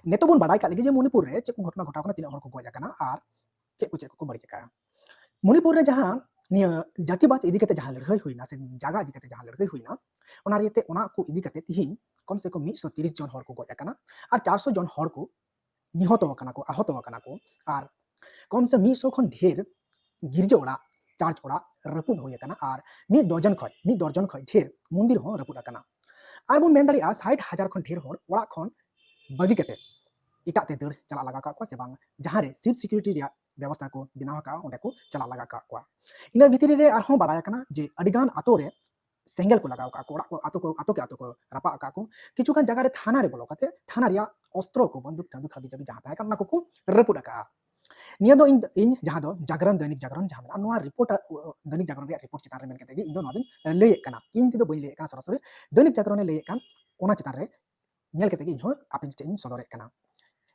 नेतो बन बाडाय काले जे मणिपुर रे चेक घटना घटाव कना तीन हर को गज आकना आर चेक को बड़ी का मणिपुर रे जहां निया जातिवाद इदी कते जहां लड़ाई हुईना से जागा इदी कते जहां लड़ाई हुईना ओना रियते ओना को इदी कते तिहिन कम से कम 130 जन हर को गज आकना और 400 जन हर को निहत वकना को आहत वकना को और कम से 100 खन ढेर गिरजे ओड़ा चार्ज ओड़ा रपुद होय आकना और 1 दर्जन खय ढेर मंदिर हो रपुद आकना और बन मेन दाड़िया 60,000 खन ढेर हर ओड़ा खन बगी कते इटाते दर चला लगा का से बांग जहां रे सिर्फ सिक्योरिटी रिया व्यवस्था को बिना का ओंडे को चला लगा का इन भितरी रे आरहों बाडाय आकना जे अडिगान आतो रे सेंगल को लगाव का ओड़ा को आतो को रपा का को किछुखान जगह रे थाना रे बोलो कते थाना रिया अस्त्र को बंदूक तंदूक हाबी जाबी जहां ताय का को रपुड का निया दो इन जहां दो जागरण दैनिक जागरण जहां नोआ report Dainik Jagran ray report चितार रे मेन कते इन दो नदिन लेय कना इन तिदो बई लेय कना सरासरि दैनिक जागरण ने लेय कान ओना चितार रे नेल कते इन हो आपिन टेन सदरे कना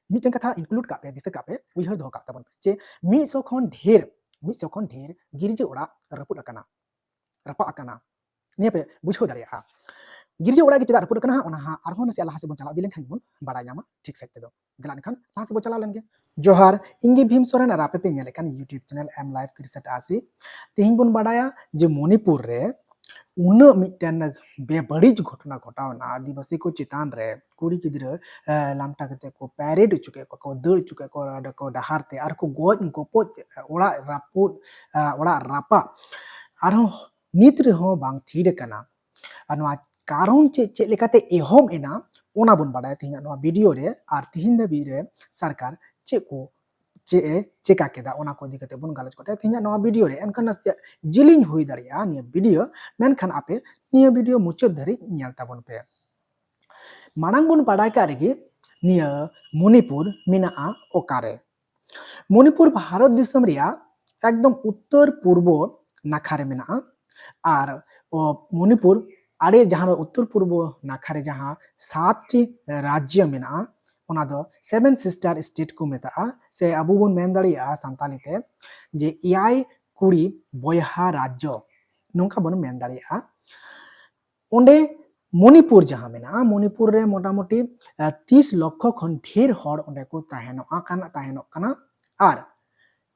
मिटन कथा इंक्लूड का पे दिसे का पे उइहर दो का तबन जे 100 खन ढेर गिरजे ओड़ा रपुड कना रपा कना ने पे बुझो दाड़िया गिरजे ओड़ा के चदा रपुड कना ओना हा आरहो नसे लाहा से बन चला दिलेन खान बन बाडा जामा ठीक साइड तेदो दिलान खान लाहा से बन चला लेंगे जोहार इंगी भीम सोरेन और आपे पे नेले कान यूट्यूब चैनल एम लाइव 380 तेहिन बन बाडाया जे मणिपुर रे उन मिटन बेबड़ीज घटना घटावना आदिवासी को चितान रे कुड़ी गिद्र लामटा कते को पैरेड चुके को दड़ चुके को डहारते आर को गोज गोपो ओड़ा रापुद ओड़ा रापा आरो नित रे हो बांग थीर कना अनवा कारण चे लेकाते एहोम एना ओना बन बाडाय तिहिन नवा वीडियो रे आर तिहिन दबी रे सरकार चे को चेका केदा ओना को दिकते बन गालज कोटे तिहिन नवा वीडियो रे एनकन जिलिंग हुई दाड़िया निया वीडियो मेनखान आपे निया वीडियो मुचाद धरी नेल ताबन पे मांग बन बाडाय का रेगे निया मणिपुर मिना ओकारे मणिपुर भारत दिसम रिया एकदम उत्तर पूर्व नाखारे मेना और मणिपुर आड़े जहां उत्तर पूर्व नाखारे जहां 7 राज्य मेना ओना दो 7 सिस्टर स्टेट को मेता से अबु बन मेन दाड़िया सांताली ते जे एआई कुड़ी बयहा राज्य नोंका बन मेन दाड़िया ओंडे मणिपुर जहां मेना मणिपुर रे मोटामोटी 30 लाख खन ढेर हर ओंडे को ताहेनो कना और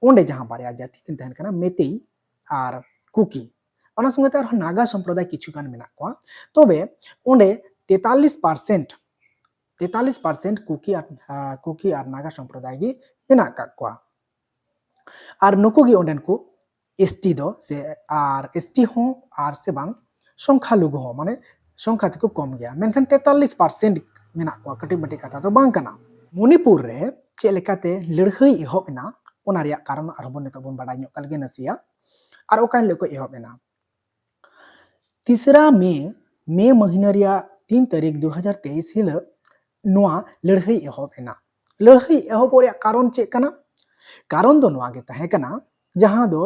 ओंडे जहां बारिया जाति किन तहन कना मेतेई और कुकी ओना संगे तार नागा संप्रदाय किछुगान मेना को तबे ओंडे 43% कुकी और नागा संप्रदाय गी मेना का को और नुकु गी ओंडेन को एसटी दो से और एसटी हो और से बांग संख्या लुगु हो माने संख्या को कम गया मेनखान 43% मेना को कटी बटी कथा तो बांग कना मणिपुर रे चे लेकाते लड़हई एहोबना ओना रिया कारण आरबन नेतो बन बाडाय ᱧᱚᱜ कालगे नसिया और ओकान लेको एहोबना 3 मई महीना रिया 3 तारीख 2023 हिल नोआ लड़हई एहोबना लड़हई एहोब रिया कारण चे कना कारण दो नोआ गे ताहे कना जहां दो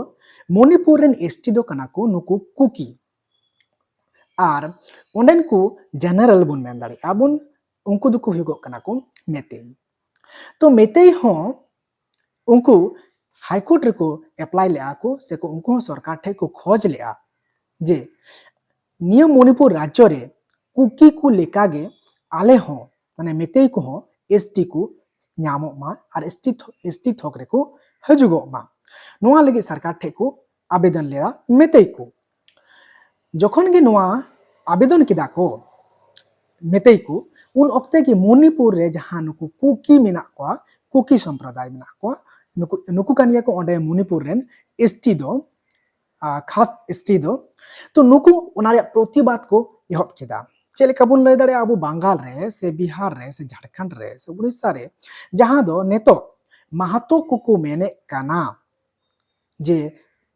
मणिपुर रेन एसटी दो कना को नुकु कुकी और ओंडेन को जनरल बन मेन दाड़ी आबुन उनको दुको हुगो कना को मेतेई तो मेतेई हो उनको हाईकोर्ट रे को अप्लाई ले को से को उनको सरकार ठे को खोज ले जे नियम मणिपुर राज्य रे कुकी को लेकागे आले हो माने मेतेई को हो एसटी को ᱧᱟᱢᱚᱜ मा और एसटी थोक रे को हजुगो मा नोआ लगे सरकार ठे को आवेदन लेया मेतेई को जखन गे नोआ आवेदन किदा को मेतेई को उन ओक्ते के मणिपुर रे जहां नुकु कुकी मेना को कुकी संप्रदाय मेना को नुकु कानिया को ओंडे मणिपुर रेन एसटी दो खास एसटी दो तो नुकु ओनारे प्रतिवाद को एहब केदा चेलेका बन लय दाड़े आबो बंगाल रे से बिहार रे से झारखंड रे से उड़ीसा रे जहां दो नेतो महातो कुकु मेने काना जे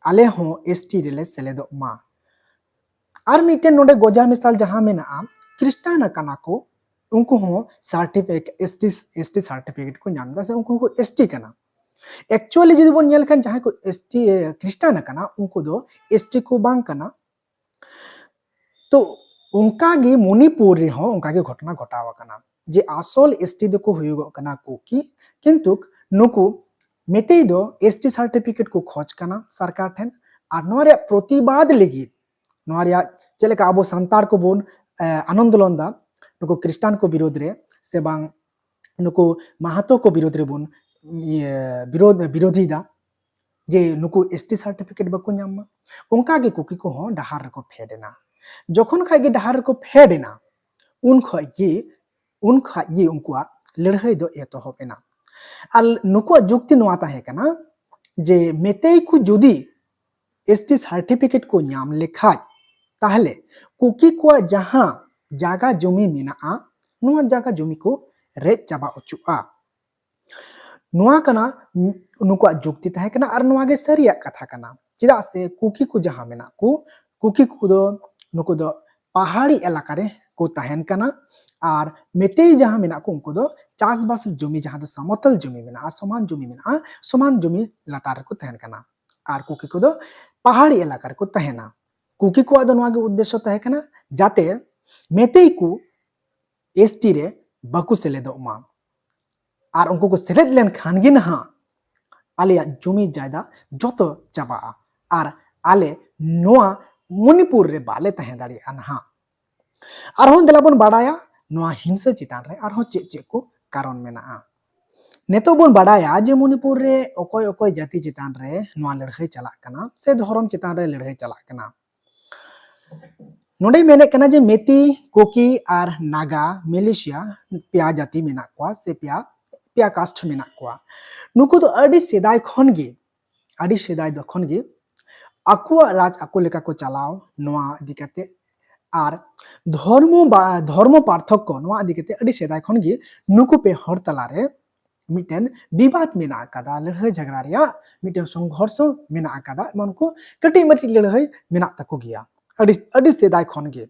आले हो एसटी रेले सेलेदो मा और मिटे नोडे गोजा मिसाल जहां मेना क्रिस्टान काना को उनको हो सर्टिफिकेट एसटी सर्टिफिकेट को नाम से उनको को एसटी काना एक्चुअली जदि बन नेल खान जहां को एसटी क्रिस्टान काना उनको दो एसटी को बांग काना तो उनका गे मणिपुर रे हो उनका गे घटना घटावा काना जे आसल एसटी दो को हुयो काना कुकी किंतु नुकु मेतेई दो एसटी सर्टिफिकेट को खोज काना सरकार ठेन और नोरे प्रतिवाद लगी नोरिया चलेका आबो संतार को बोन आनंद लंदा नुकु क्रिस्टान को विरोध रे से बांग नुकु माहातो को विरोध रे बोन विरोधी दा जे नुकु एसटी सर्टिफिकेट बाको नामा उनका गे कुकी को हो डहार को फेडेना जखन खाइ गे डहार को फेडेना उन खाइ उनकुआ लड़ाई दो एतोहबेना आर नुकु जुक्ति नोआ ताहे कना जे मेतेई को जुदी एसटी सर्टिफिकेट को नाम लेखा ताहले कुकी को जहां जागा जमी मेना नुआ जागा जमी को रेज चाबा अचुआ नुआ कना नुकुआ जुक्ति ताहे कना आर नुआ गे सरिया कथा कना चिदा से कुकी को जहां मेना को कुकी को दो नुकु दो पहाड़ी इलाका रे को ताहेन कना आर मेतेई जहां मेना को उनको दो चासबास जमी जहां दो समतल जमी मेना समान जमी लतार को ताहेन कना आर कुकी को दो पहाड़ी इलाका रे को ताहेना कुकी को दो नुआ गे उद्देश्य ताहे कना जाते मेतेई को एसटी रे बाकु सेलेदो मा आर उनको को सेलेद लेन खान गे नहा आले जमी जायदा जतो चाबा आर आले नोआ मणिपुर रे बाले तहे दाड़ी अनहा आर हों देलाबन बाडाया नोआ हिंसा चितान रे आर हों चे को कारण मेना नेतो बन बाडाया जे मणिपुर रे ओकोय ओकोय जाति चितान रे नोआ लड़ाई चला कना से धर्म चितान रे लड़ाई चला कना नोडे मेने कना जे मेती कोकी आर नागा मलेशिया पिया जाति मेना कोआ से पिया कास्ट मेना कोआ नुकु तो अडी सेदाय खन गे आकुआ राज आकु लेका को चलाओ नोआ दिकते आर धर्म पार्थक्य नोआ दिकते अडी सेदाय खन गे नुकु पे हर तलारे मिटेन विवाद मेना आकादा लड़ाई झगड़ा रिया मिटेन संघर्ष मेना आकादा मन को कटी मटी लड़ाई मेना तको गया अडी सेदाय खन गे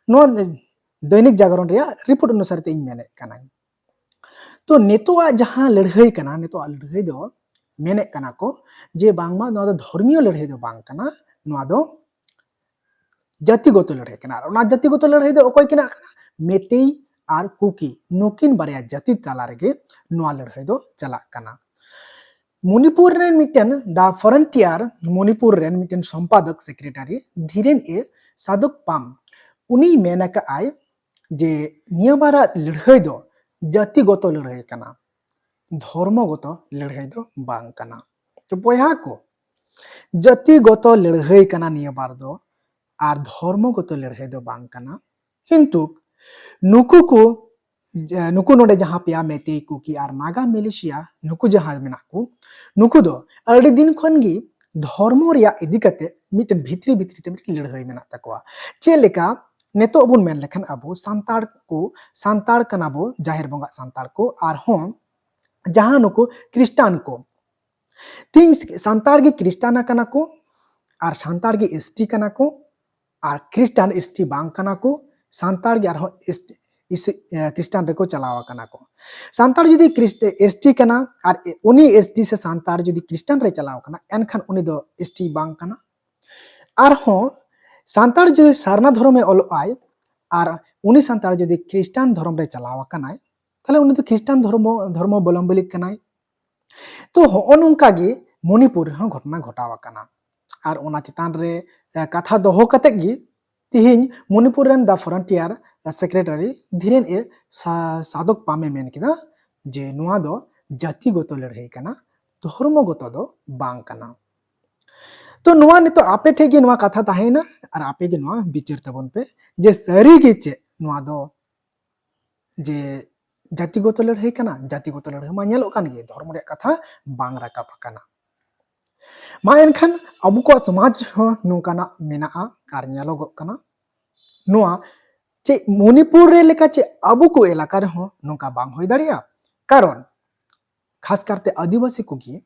नो दैनिक जागरण रिया रिपोर्ट अनुसार ते मेने कना तो नेतोआ जहां लड़ाई कना नेतोआ लड़ाई दो मेने कना को जे बांगमा नो धर्मीय लड़ाई दो बांग कना नो दो जातिगत लड़ाई कना ओना जातिगत लड़ाई दो ओकोय कना मेतेई आर कुकी नुकिन बारिया जाति तला रेगे नो लड़ाई दो चला कना मणिपुर रे मिटेन द फ्रंटियर मणिपुर रे मिटेन संपादक सेक्रेटरी धीरेन ए सादक पाम उनी मेनका आय जे नियबारा लड़ाई दो जातिगत लड़ाई कना धर्मगत लड़ाई दो बांग कना तो बया को जातिगत लड़ाई कना नियबार दो आर धर्मगत लड़ाई दो बांग कना किंतु नुकु नोडे जहां पिया मेते कुकी आर नागा मलेशिया नुकु जहां मेना को नुकु दो अड़ी दिन खन गी धर्म रिया इदी कते मिटन भित्री ते लड़ाई मेना तकवा चे लेका नेतो बुन मेन लेखन अबो सांताड़ कनाबो जाहिर बंगा सांताड़ को आर हों जहां नुकु क्रिस्टान को तीन सांताड़ गी क्रिस्टाना कना को आर सांताड़ गी एसटी कना को आर क्रिस्टान एसटी बांग कना को सांताड़ गी आर हों इस क्रिस्टान रेको चलावा कना को सांताड़ जुदी एसटी कना आर उनी एसटी से सांताड़ जुदी क्रिस्टान रे चलावा कना एनखान उनी दो एसटी बांग कना आर हों सांताड़ जुदी सारना धर्म में ओलो आय आर उनी सांताड़ जुदी क्रिस्टान धर्म रे चलावा कना ताले उनी तो क्रिस्टान धर्म अवलंबी कनाय तो हों नोंका गे मणिपुर हों घटना घटावा कना आर ओना चितान रे कथा दोहो कते गी तिहिन मणिपुर रेन द फ्रंटियर सेक्रेटरी धीरेन ए सादक पामे मेन किदा जे नुआ दो जातिगत लड़ाई कना धर्मगत दो बांग कना तो नुआ ने तो आपे ठेगे नुआ कथा ताहेना और आपे गे नुआ बिचार तबन पे जे सरी गे चे नुआ दो जे जातिगत लड़ाई कना जातिगत लड़ाई मा नेलो कान गे धर्म रे कथा बांग राकाब कना मा एनखान अबु को समाज हो नोकाना मेना आर नेलो गो कना नुआ चे मणिपुर रे लेका चे अबु को इलाका रे हो नोका बांग होय दाड़िया कारण खास करते आदिवासी को गी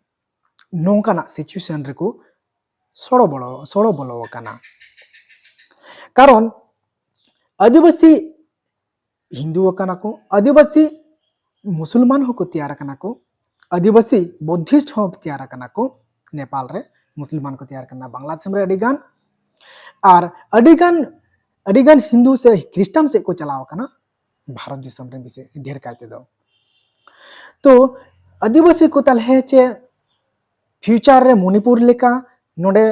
नोकाना सिचुएशन रे को सड़ो बोलो कना कारण आदिवासी हिंदू कना को आदिवासी मुसलमान हो को तैयार कना को आदिवासी बुद्धिस्ट हो तैयार कना को नेपाल रे मुसलमान को तैयार करना बांग्लादेश रे अडिगान और अडिगान हिंदू से क्रिस्चियन से को चलाव कना भारत दिसम रे बिसे ढेर कायते दो तो आदिवासी को तलहे चे फ्यूचर रे मणिपुर लेका नोडे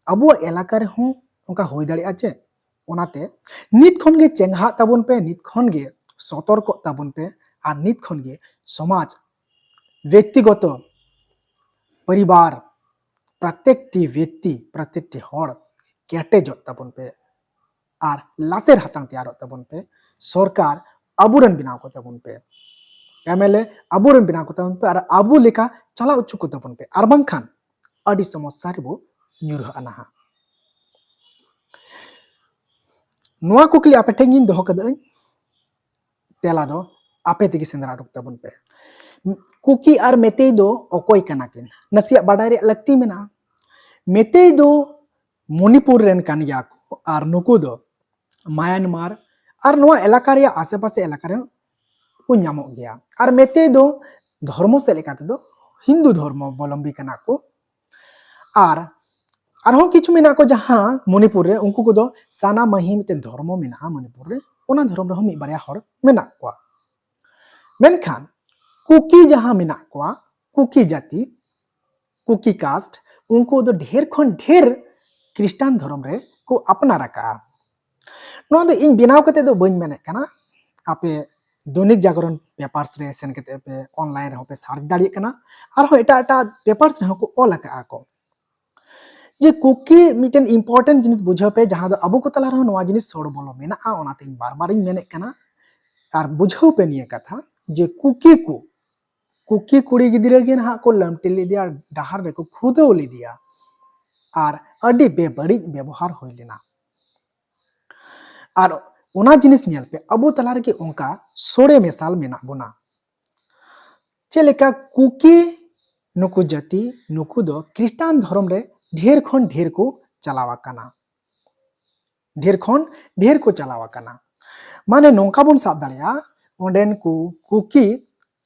अबो इलाका रे हो उनका होय दाड़ी आचे ओनाते नित खन गे चेंघा ताबन पे नित खन गे सतर्क ताबन पे और नित खन गे समाज व्यक्तिगत परिवार प्रत्येकटी व्यक्ति प्रत्येकटी हर केटेजोग ताबन पे और लासेर हातांग तैयारोग ताबन पे सरकार आबुरेन बनाव को ताबन पे एमएलए आबुरेन बनाव को ताबन पे और आबु लेका चला उच्चु को ताबन पे और बांखान आदि समस्या रेबो ᱧᱩᱨᱦᱟᱹ ᱟᱱᱟᱦᱟ ᱱᱚᱣᱟ ᱠᱩᱠᱞᱤ ᱟᱯᱮ ᱴᱷᱮᱱ ᱜᱤᱧ ᱫᱚᱦᱚ ᱠᱟᱫᱟᱹᱧ ᱛᱮᱞᱟ ᱫᱚ ᱟᱯᱮ ᱛᱮᱜᱮ ᱥᱮᱸᱫᱽᱨᱟ ᱩᱰᱩᱠ ᱛᱟᱵᱚᱱ ᱯᱮ ᱠᱩᱠᱤ ᱟᱨ ᱢᱮᱛᱮᱭ ᱫᱚ ᱚᱠᱚᱭ ᱠᱟᱱᱟ ᱠᱤᱱ ᱱᱟᱥᱮᱭᱟᱜ ᱵᱟᱰᱟᱭ ᱨᱮᱭᱟᱜ ᱞᱟᱹᱠᱛᱤ ᱢᱮᱱᱟᱜᱼᱟ ᱢᱮᱛᱮᱭ ᱫᱚ ᱢᱚᱱᱤᱯᱩᱨ ᱨᱮᱱ ᱠᱟᱱ ᱜᱮᱭᱟ ᱠᱚ ᱟᱨ ᱱᱩᱠᱩ ᱫᱚ मायानमार और नोआ एलाका रे आसे पासे एलाका रे को ᱧᱟᱢᱚᱜ गया और मेते दो धर्म से लेका ते दो हिंदू धर्म अवलंबी कना को और आरहों किछु मेना को जहां मणिपुर रे उनको को दो साना मही मिते धर्म मेना मणिपुर रे ओना धर्म रे मी बारिया हर मेना को मेनखान कुकी जहां मेना को कुकी जाति कुकी कास्ट उनको दो ढेर खन ढेर क्रिश्चियन धर्म रे को अपना रखा नोआ दो इन बिनाव कते दो बइन मेने कना आपे दैनिक जागरण पेपर्स रे सेन कते पे ऑनलाइन रे पे सर्च दाड़ी कना आर हो एटा एटा पेपर्स रे को ऑल का को जे कुकी मिटन इंपोर्टेंट जिनिस बुझो पे जहां दो अबु को तला रे नोआ जिनिस सोड़ बोलो मेना आ ओनाते इन बार बार इन मेने कना आर बुझो पे निये कथा जे कुकी कुड़ी गिदिरे गिन हा को लमटिली दिया डहार रे को खुदो ली दिया आर अडी बेबड़ी व्यवहार होई लेना और ओना जिनिस नेल पे अबो तला रे उनका सोड़े मिसाल मेना बोना चेलेका कुकी नुकु जाति नुकु दो क्रिश्चियन धर्म रे ढेर खन ढेर को चलावा कना ढेर खन ढेर को चलावा कना माने नोंका बोन साब दाड़िया ओंडेन को कुकी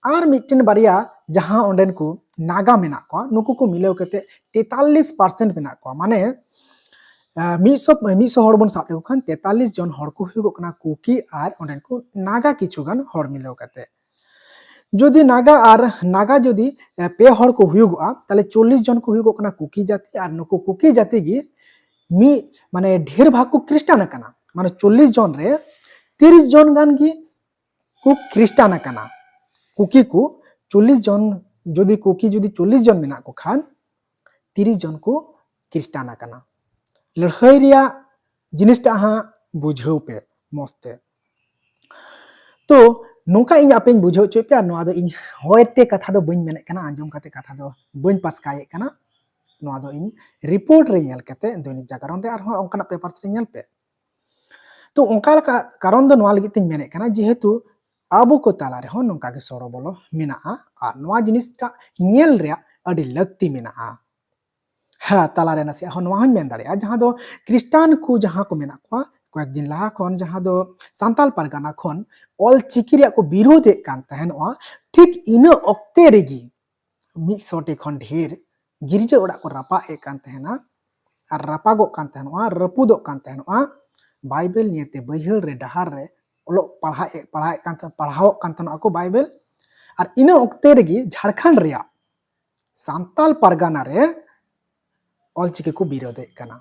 आर मिटन बारिया जहां ओंडेन को नागा मेना को नुकु को मिलाव कते 43% मेना को माने मिसो हर बन साब लेको खान 43 जन हर को हुगो कना कुकी आर ओंडेन को नागा किछुगान हर मिलाव कते जदि नागा जदि पे हर को हुगोआ ताले 40 जन को हुगो कना कुकी जाति आर नुको कुकी जाति गी मी माने ढेर भाग को क्रिश्चियन कना माने 40 जन रे 30 जन गान गी को क्रिश्चियन कना कुकी को 40 जन जदि कुकी जदि 40 जन मेना को खान 30 जन को क्रिश्चियन कना लड़ाई रिया जिनिस हाँ बुझाव पे मस्ते तो नोका इन आपे बुझाव चे पे नोआ दो इन होयते कथा दो बइन मेने कना आंजम कते कथा दो बइन पासकाये कना नोआ दो इन रिपोर्ट रे नेल कते दैनिक जागरण रे आरो ओंकाना पेपर्स रे नेल पे तो ओंका कारण दो नोआ लगी तिन मेने कना जेहेतु आबो को ताला रे हो नोका के सरो बोलो मेना आ नोआ जिनिसटा नेल रे अडी लगती मेना हाँ ताला रे नसे हो नोआ हन मेन दाड़िया जहां दो क्रिश्चियन को जहां को मेना को कয়েক दिन लाहा खन जहां दो सांताल पारगाना खन ऑल चिकिरिया को विरोध कान तहनवा ठीक इना अक्ते रेगी 100 खन ढेर गिरजे ओड़ा को रापा ए कान तहना और रापागो कान तहनवा रपुदो कान तहनवा बाइबल नियते बहिल रे डहार रे ओलो पढ़ाओ कान तहनवा को बाइबल और इना अक्ते रेगी झारखंड रिया सांताल पारगाना रे ऑल चिकी को विरोध कना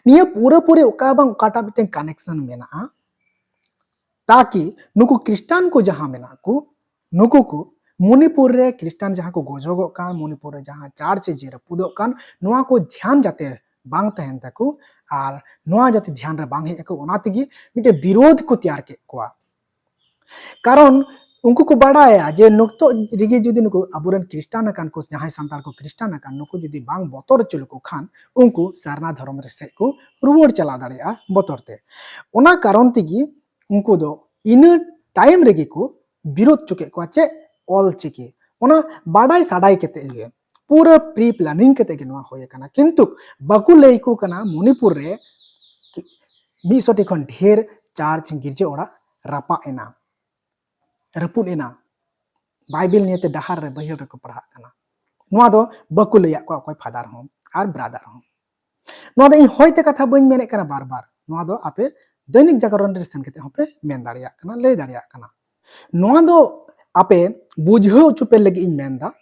निया पूरा पूरे ओकाबांग ओकाटा मिटें कनेक्शन मेना ताकि नुकु क्रिश्चियन को जहां मेना को नुकु को मणिपुर रे क्रिश्चियन जहां को गोजोगो कान मणिपुर रे जहां चार्च जे रपुदो कान नोआ को ध्यान जाते बांग तहन तको और नोआ जाते ध्यान रे बांग हे को ओना तगी मिटे विरोध को तैयार के कोआ कारण उनको को बाड़ाया जे नुक्तो रिगे जुदी नुको अबुरन क्रिश्चियन कान को जहां सांताल को क्रिश्चियन कान नुको जुदी बांग बतर चलो को खान उनको सारना धर्म रे से को रुवड़ चला दाड़िया बतरते ओना कारण तिगी उनको दो इन टाइम रेगे को विरोध चुके को चे ऑल चिकी ओना बाडाई साडाई केते गे पूरा प्री प्लानिंग केते गे नोआ होय कना किंतु बाकु लई को कना मणिपुर रे 100 खन ढेर चार्च गिरजे ओड़ा रापा एना रपुद एना बाइबल नियते डहार रे बहिल रे को पढ़ा कना नोआ दो बाकु लैया को कोई फादर हो और ब्रादर हो नोआ दो इन होयते कथा बइन मेने कना बार बार नोआ दो आपे दैनिक जागरण रे सेन केते होपे मेन दाड़िया कना लय दाड़िया कना नोआ दो आपे बुझाव चुपे लगी इन मेनदा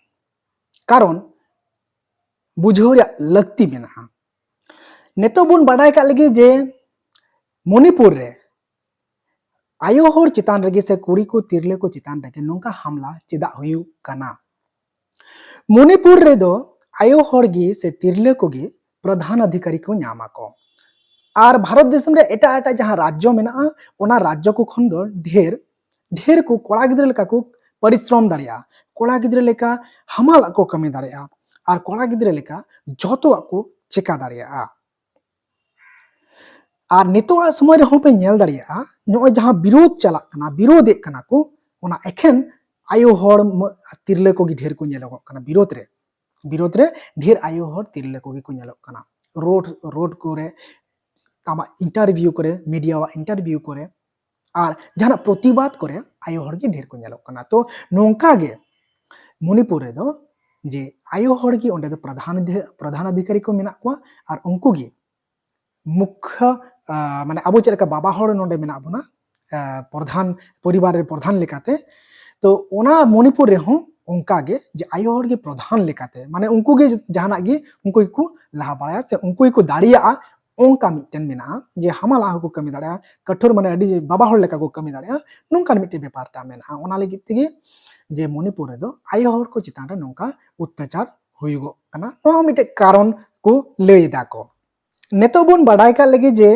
कारण बुझाव रे लगती मेना नेतो बुन बाडाय का लगी जे मणिपुर रे आयो हर चितान रगे से कुड़ी को तिरले को चितान रगे नोंका हमला चिदा हुयु कना मणिपुर रे दो आयो हर गी से तिरले को गी प्रधान अधिकारी को न्यामा को और भारत देशम रे एटा एटा जहां राज्य मेना ओना राज्य को खन दो ढेर ढेर को कोड़ा गिद्रे लेका को परिश्रम दाड़िया कोड़ा गिद्रे लेका हमाल को कमी दाड़िया और कोड़ा गिद्रे लेका जतो को चेका दाड़िया और नितो समय रे पे नेल दाड़िया नो जहां विरोध चला कना विरोध कना को ओना एखेन आयो हर तिरले को गी ढेर को नेलो कना विरोध रे ढेर आयो हर तिरले को गी को नेलो कना रोड को रे आमा इंटरव्यू करे मीडिया वा इंटरव्यू करे और जहां प्रतिवाद करे आयो हर गी ढेर को नेलो कना तो नोंका गे मणिपुर रे दो जे आयो हर गी ओंडे दो प्रधान अधिकारी को मेना को और उनको गी मुख्य माने अब चेका बाबा हर नोंडे मेना बना प्रधान परिवार रे प्रधान लेकाते तो ओना मणिपुर रे हो उनका गे जे आयो हर गे प्रधान लेकाते माने उनको गे जहाना गे उनको को लाहा बाया से उनको को दाड़िया उनका मिटन मेना जे हमाला को कमी दाड़िया कठोर माने अडी बाबा हर लेका को कमी दाड़िया नोंका मिटे बेपारटा मेना ओना लगी तेगे जे मणिपुर रे दो आयो हर को चितान रे नोंका अत्याचार हुयुगो कना नो मिटे कारण को लई दा को नेतो बन बाडाय का लगी जे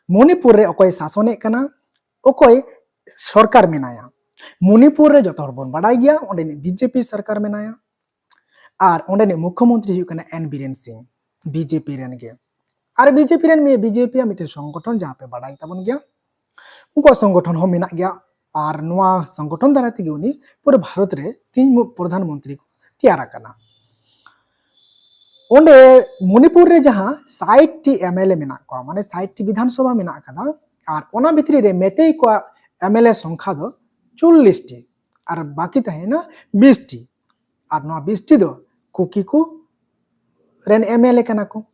मणिपुर रे अकोय शासने कना अकोय सरकार मेनाया मणिपुर रे जतो बन बाडाय गया ओंडे बीजेपी सरकार मेनाया और ओंडे मुख्यमंत्री हुई कना एन बीरेन सिंह बीजेपी रेन गे और बीजेपी रेन में बीजेपी मिटे संगठन जहां पे बाडाय ताबन गया उनको संगठन हो मेना गया और नोआ संगठन द्वारा तेगे उनी पूरे भारत रे 3 प्रधानमंत्री को तैयार कना ओंडे मणिपुर रे जहां 60 टी एमएलए मेना को माने 60 टी विधानसभा मेना कदा और ओना भितरी रे मेते को एमएलए संख्या दो 40 टी और बाकी तहेना 20 टी और नोआ 20 टी दो कुकी को रेन एमएलए कना को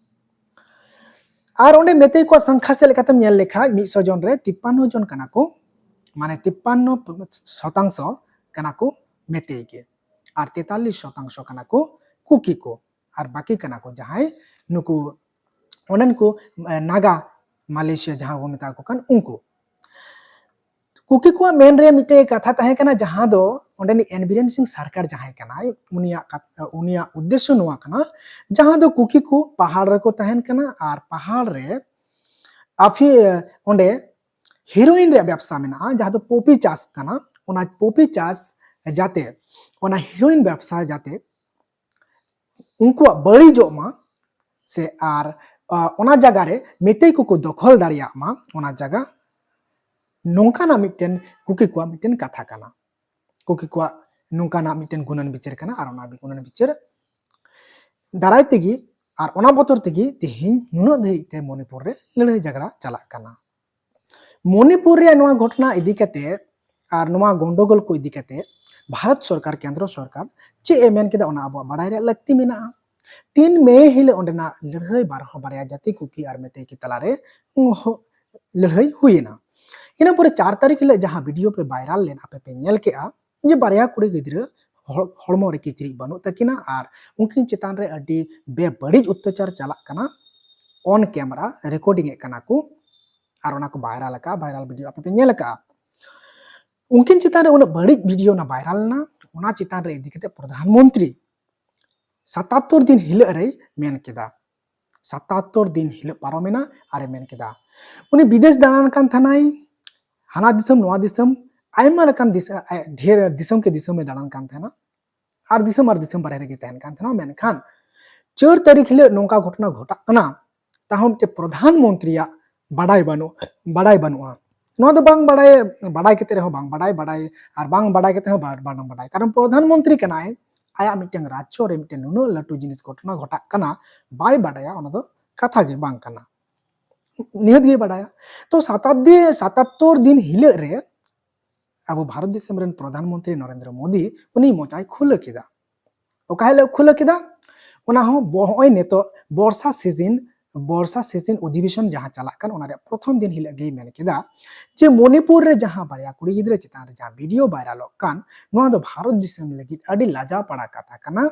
और ओंडे मेते को संख्या से लेकातम नेल लेखा 100 जन रे 53 जन कना को माने 53% कना को मेते के और 43% कना को कुकी को और बाकी कना को जहां नुकु ओनन को नागा मालयेशिया जहां वो मेता को कन उनको कुकी को मेन रे मिटे कथा तहे कना जहां दो ओंडे एन बीरेन सिंह सरकार जहां कना उनिया उद्देश्य नोआ कना जहां दो कुकी को पहाड़ रे को तहन कना और पहाड़ रे आफी ओंडे हीरोइन रे व्यवसाय मेना जहां दो पोपी चास कना ओना पोपी चास जाते ओना हीरोइन व्यवसाय जाते उनको बड़ी जोमा से आर ओना जगह रे मेते को दखल दाड़िया मा ओना जगह नोंका ना मिटन कुकी को मिटन कथा कना कुकी को नोंका ना मिटन गुणन विचार कना और ओना गुणन विचार दाराय तेगी और ओना बतर तेगी तिहिन नुनो धैते मणिपुर रे लड़ाई झगड़ा चला कना मणिपुर रे नोआ घटना इदी कते और नोआ गंडगोल को इदी कते भारत सरकार केंद्र सरकार चे मेन केदा ओना अब बाडाय रे लगती मेना 3 मई हिले ओंडेना लड़ाई बारया जाति कुकी और मेते की तलारे लड़ाई हुईना इना पूरे 4 तारीख हिले जहां वीडियो पे वायरल लेना पे नेल केआ जे बारया कुड़ी गिद्रा हड़मो रे किचरी बनु तकिना और उनकिन चितान रे अडी बेबड़ी अत्याचार चला कना ऑन कैमरा रिकॉर्डिंग ए कना को और ओना को वायरल वीडियो पे नेल का उनकिन चितान रे उन बड़ी वीडियो ना वायरल ना ओना चितान रे इदी कते प्रधानमंत्री 77 दिन हिले रे मेन केदा 77 दिन हिले पारोमेना आरे मेन केदा उनी विदेश दानान कान थानाई हाना दिसम नोआ दिसम आयमा लकान ढेर दिसम के दिसम में दानान कान थाना और दिसम बारे रे के तहन कान थाना मेन खान 4 तारीख हिले नोंका घटना घटा कना ताहम ते प्रधानमंत्री बाडाय बनुआ नोआ दो बांग बाडाय केते रहो बांग बाडाय और बांग बाडाय केते हो बांग बाडाय कारण प्रधानमंत्री कनाय आया मिटन राज्य रे मिटन नुनो लटू जिनिस घटना घटा कना बाय बाडाया ओना दो कथा गे बांग कना निहत गे बाडाया तो 77 दिन हिले रे अब भारत देशम रेन प्रधानमंत्री नरेंद्र मोदी उनी मोचाय खुल केदा ओका हेले खुल केदा ओना हो होय नेतो वर्षा सीजन अधिवेशन जहां चला कन ओना रे प्रथम दिन हिले गे मेन केदा जे मणिपुर रे जहां बारया कुड़ी गिद्रा चितान रे जहां वीडियो वायरल कान नोआ दो भारत देशम लगी अडी लाजा पड़ा कथा कना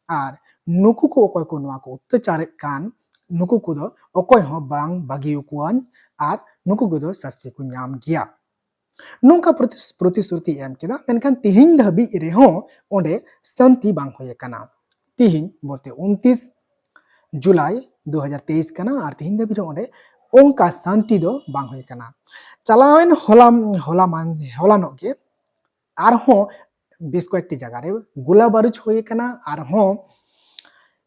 और नुकु को ओकोय को नोआ को अत्याचार कान नुकु को ओकोय हो बांग बागिउ कुआन और नुकु को दो शास्ति को नाम गया नोंका प्रतिश्रुति एम केदा मेनखान तिहिं धाबी रेहो ओंडे शांति बांग होय काना तिहिं बोलते 29 जुलाई 2023 काना और तिहिं धाबी ओंडे ओंका शांति दो बांग होय काना चलावेन होला नोगे आरहों बेस कয়েকটি জায়গারে গোলা বারুদ হয়ে কানা আরহোं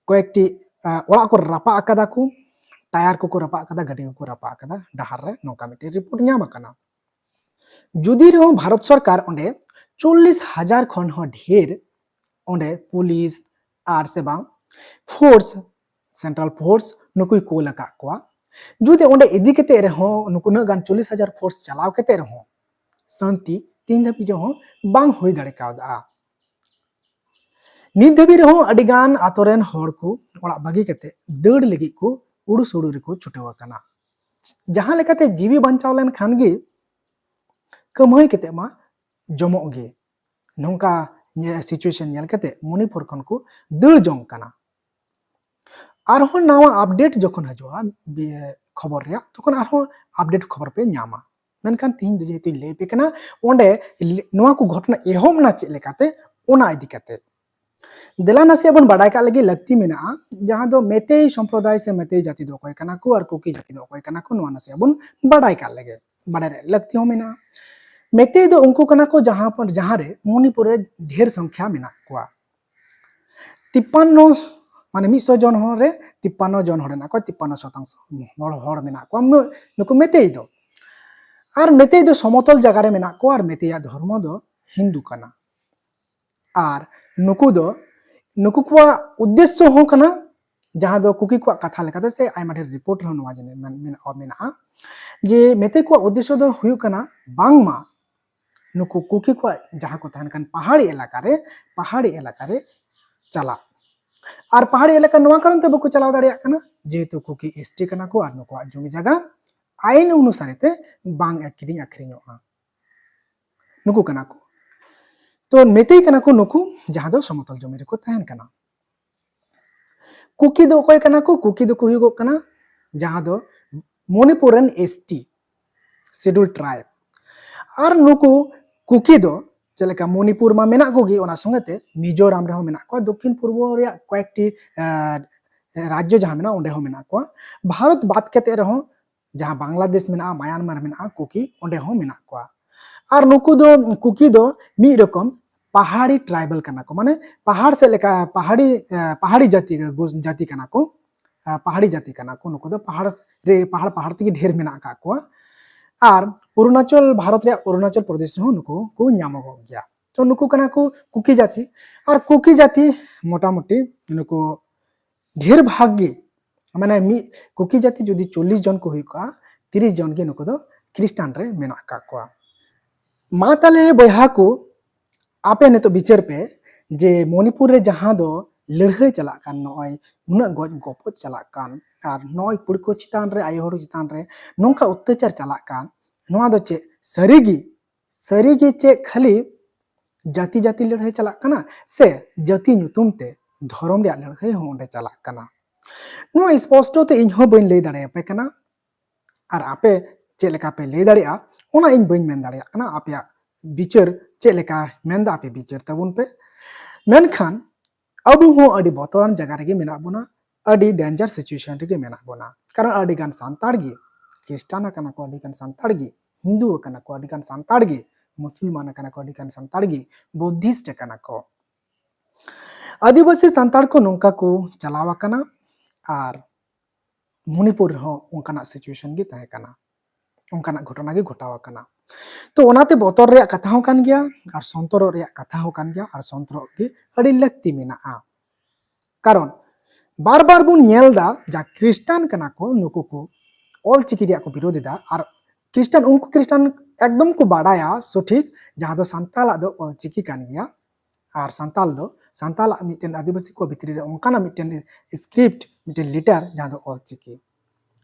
কয়েকটি ওড়া को রাপা আকাদা को टायर को रपा आकादा गाड़ी को रपा आकादा डाहार रे नोका मिटे रिपोर्ट नाम आकाना जुदी रहो भारत सरकार ओंडे 40,000 खन हो ढेर ओंडे पुलिस आर से बांग फोर्स सेंट्रल फोर्स नुकुई को लगा कोआ जुदी ओंडे इदी केते रहो नुकु न गान 40,000 फोर्स चलाव केते रहो शांति तीन धाबी रहो बांग होई दाड़े कावदा नित धाबी रहो अडिगान आतोरेन होड़ को ओड़ा बागी केते दड़ लगी को उड़ू सुड़ू रे को छुटेवा काना जहां लेकाते जीवी बांचाव लेन खान गे कमाई केते मा जमो गे नोंका सिचुएशन नेल केते मणिपुर खन को दड़ जोंग काना आरहों नावा अपडेट जखन हजोआ खबर रे तखन आरहों अपडेट खबर पे न्यामा मेनखान तीन जेतु ले पे कना ओंडे नोआ को घटना एहोम ना चे लेकाते ओना इदी केते देला नासे बन बाडाय का लगी लगती मेना जहां दो मेते संप्रदाय से मेते जाति दो कोय कना को और कुकी जाति दो कोय कना को नोआ नासे बन बाडाय का लगे बाडाय लगती हो मेना मेते दो उनको कना को जहां रे मणिपुर रे ढेर संख्या मेना कोआ 53 माने 100 जन हो रे 53 जन होना को 53% हड़ मेना को नुको मेते दो और मेते दो समतल जगह रे मेना को और मेते धर्म दो हिंदू कना और नुकु दो नुकु को उद्देश्य हो कना जहां दो कुकी को कथा लेकाते से आइमा ढेर रिपोर्ट हो नवा जने मेना जे मेते को उद्देश्य दो हुयु कना बांगमा नुकु कुकी को जहां को तहन कन पहाड़ी इलाका रे चला और पहाड़ी इलाका नवा कारण ते बको चलाव दाड़िया कना जेहेतु कुकी एसटी कना को और नुकु जमी जगह आईन अनुसार ते बांग अखरिङोआ नुकु कना को तो मेते कना को नुकु जहां दो समतल जमी रे को तहन कना कुकी दो कोय कना को कुकी दो को हुगो कना जहां दो मणिपुरन एसटी शेड्यूल ट्राइब और नुकु कुकी दो चलेका मणिपुर मा मेना गोगी ओना संगते मिजोराम रे हो मेना को दक्षिण पूर्व रे कয়েকটি राज्य जहां मेना ओंडे हो मेना को भारत बात केते रहो जहां बांग्लादेश मेना म्यांमार मेना कुकी ओंडे हो मेना को और नुकु दो कुकी दो मी रकम पहाड़ी ट्राइबल कना को माने पहाड़ से लेका पहाड़ी जाति कना को पहाड़ी जाति कना को नुकु दो पहाड़ तक ढेर मेना का को और अरुणाचल भारत रे अरुणाचल प्रदेश हो नुकु को न्यामगो गया तो नुकु कना को कुकी जाति और कुकी जाति मोटा मोटी नुकु ढेर भाग्य माने कुकी जाति जदि 40 जन को हुई का 30 जन के नुकु दो क्रिस्टियन रे मेना का को मा ताले बयहा को आपे ने तो बिचार पे जे मणिपुर रे जहां दो लड़ाई चला कान नय उना गज गप चला कान और नय कुड़ी को चितान रे आयो हर चितान रे नोंका अत्याचार चला कान नोआ दो चे सरीगी चे खाली जाति लड़ाई चला काना से जाति नुतुम ते धर्म रे लड़ाई हो ओंडे चला काना नोआ स्पष्ट ते इन हो बइन ले दाड़े पे काना और आपे चे लेका पे ले दाड़िया ओना इन बइन मेन दाड़िया काना आपया बिचार चे लेका मेनदा आपे बिचार तबुन पे मेनखान अब हो अडी बतरान जगह रे मेना बोना अडी डेंजर सिचुएशन रे मेना बोना कारण अडी गान सांताड़ गे क्रिस्टाना कना को अडी गान सांताड़ गे हिंदू कना को अडी गान सांताड़ गे मुसलमान कना को अडी गान सांताड़ गे बुद्धिस्ट कना को आदिवासी सांताड़ को नोंका को चलावा कना और मणिपुर हो उनकाना सिचुएशन गे तहे कना उनकाना घटना गे घटावा कना तो ओनाते बतर रे कथा हो कान गया और संतर रे कथा हो कान गया और संतर गे अडी लगती मेना कारण बार बार बुन नेलदा जा क्रिस्टान कना को नुकु को ऑल चिकी रे को विरोधी दा और क्रिस्टान उनको क्रिस्टान एकदम को बाडाया सठिक जहां दो संताल दो ऑल चिकी कान गया और संताल मिटेन आदिवासी को भितरी रे उनकाना मिटेन स्क्रिप्ट मिटेन लेटर जहां दो ऑल चिकी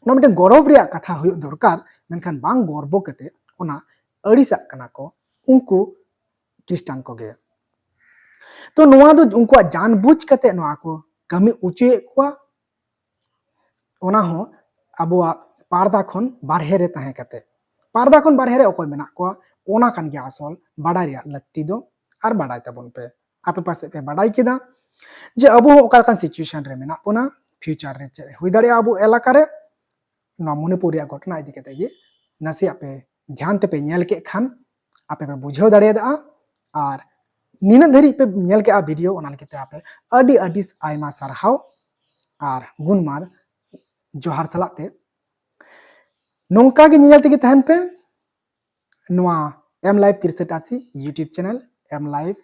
ओना मिटेन गौरव रे कथा हुयो दरकार मेनखान बांग गर्व कते ओना अड़िसा कना को उनको क्रिस्टान को गे तो नोआ दो उनको जानबूझ कते नोआ को कमी उचे को ओना हो अबुआ पारदा खन बारहे रे तहे कते पारदा खन बारहे रे ओकोय मेना को ओना कान गया आसल बाडाय रिया लक्ति दो आर बाडाय ताबोन पे आपे पासे पे बाडाय केदा जे अब ओका कान सिचुएशन रे मेना पोना फ्यूचर रे चे हुई दाड़े अब एलाका रे ना मणिपुर रिया घटना इदी केते गे नसे आपे ध्यान ते पे नेल के खान आपे पे बुझाव दाड़े दा आर निना धरी पे नेल के आ वीडियो ओना लेके आपे अडी अडिस आयमा सारहाव आर गुणमार जोहार सलाते नोंका गे नेल तेगे तहन पे नोआ M live 6380 YouTube channel M live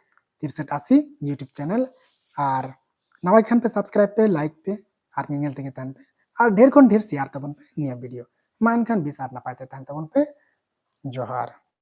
6380 YouTube channel आर नवा खान पे सब्सक्राइब पे लाइक पे आर नेल तेगे तहन पे आर ढेर खन ढेर शेयर तबन पे निया वीडियो मा एनखान बिसार नपाय ते तहन तबन पे जोहार।